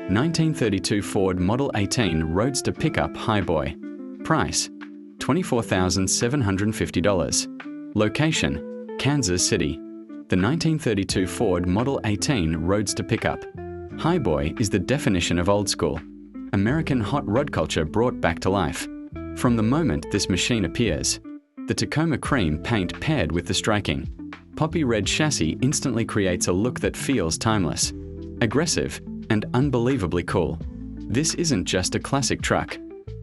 1932 Ford Model 18 Roadster Pickup Highboy. Price: $24,750. Location: Kansas City. The 1932 Ford Model 18 Roadster Pickup Highboy is the definition of old school American hot rod culture brought back to life. From the moment this machine appears, the Tacoma cream paint paired with the striking poppy red chassis instantly creates a look that feels timeless, aggressive, and unbelievably cool. This isn't just a classic truck.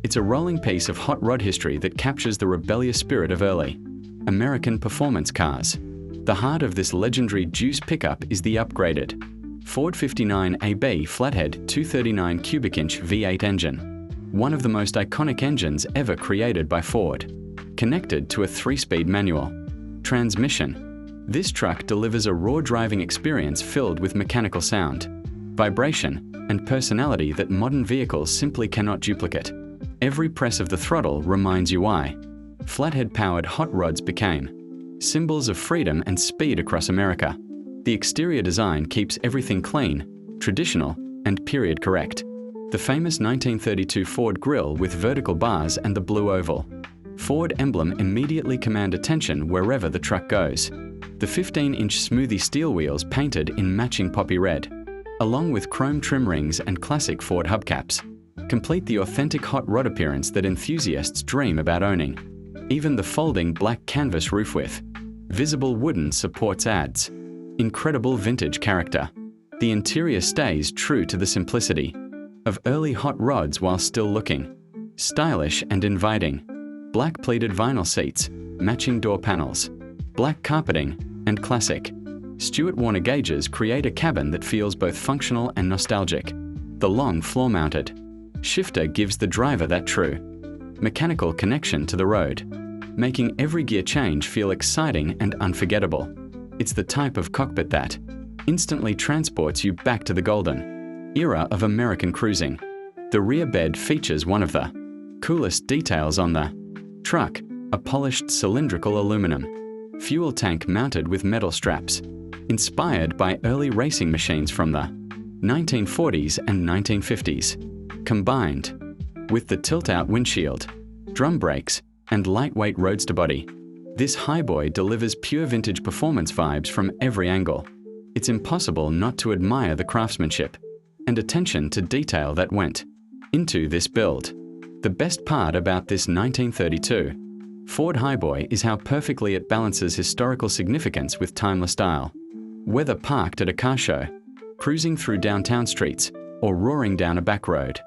It's a rolling piece of hot rod history that captures the rebellious spirit of early American performance cars. The heart of this legendary juice pickup is the upgraded Ford 59AB flathead 239 cubic inch V8 engine, one of the most iconic engines ever created by Ford. Connected to a 3-speed manual transmission, this truck delivers a raw driving experience filled with mechanical sound, vibration, and personality that modern vehicles simply cannot duplicate. Every press of the throttle reminds you why flathead-powered hot rods became symbols of freedom and speed across America. The exterior design keeps everything clean, traditional, and period correct. The famous 1932 Ford grille with vertical bars and the blue oval Ford emblem immediately command attention wherever the truck goes. The 15-inch smoothie steel wheels painted in matching poppy red, along with chrome trim rings and classic Ford hubcaps, complete the authentic hot rod appearance that enthusiasts dream about owning. Even the folding black canvas roof with visible wooden supports adds incredible vintage character. The interior stays true to the simplicity of early hot rods while still looking stylish and inviting. Black pleated vinyl seats, matching door panels, black carpeting, and classic Stewart Warner gauges create a cabin that feels both functional and nostalgic. The long floor-mounted shifter gives the driver that true mechanical connection to the road, making every gear change feel exciting and unforgettable. It's the type of cockpit that instantly transports you back to the golden era of American cruising. The rear bed features one of the coolest details on the truck, a polished cylindrical aluminum fuel tank mounted with metal straps, inspired by early racing machines from the 1940s and 1950s, combined with the tilt-out windshield, drum brakes, and lightweight roadster body. This highboy delivers pure vintage performance vibes from every angle. It's impossible not to admire the craftsmanship and attention to detail that went into this build. The best part about this 1932 Ford Highboy is how perfectly it balances historical significance with timeless style. Whether parked at a car show, cruising through downtown streets, or roaring down a back road,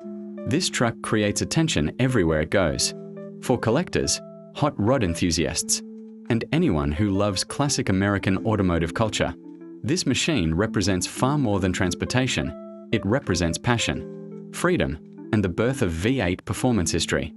this truck creates attention everywhere it goes. For collectors, hot rod enthusiasts, and anyone who loves classic American automotive culture, this machine represents far more than transportation. It represents passion, freedom, and the birth of V8 performance history.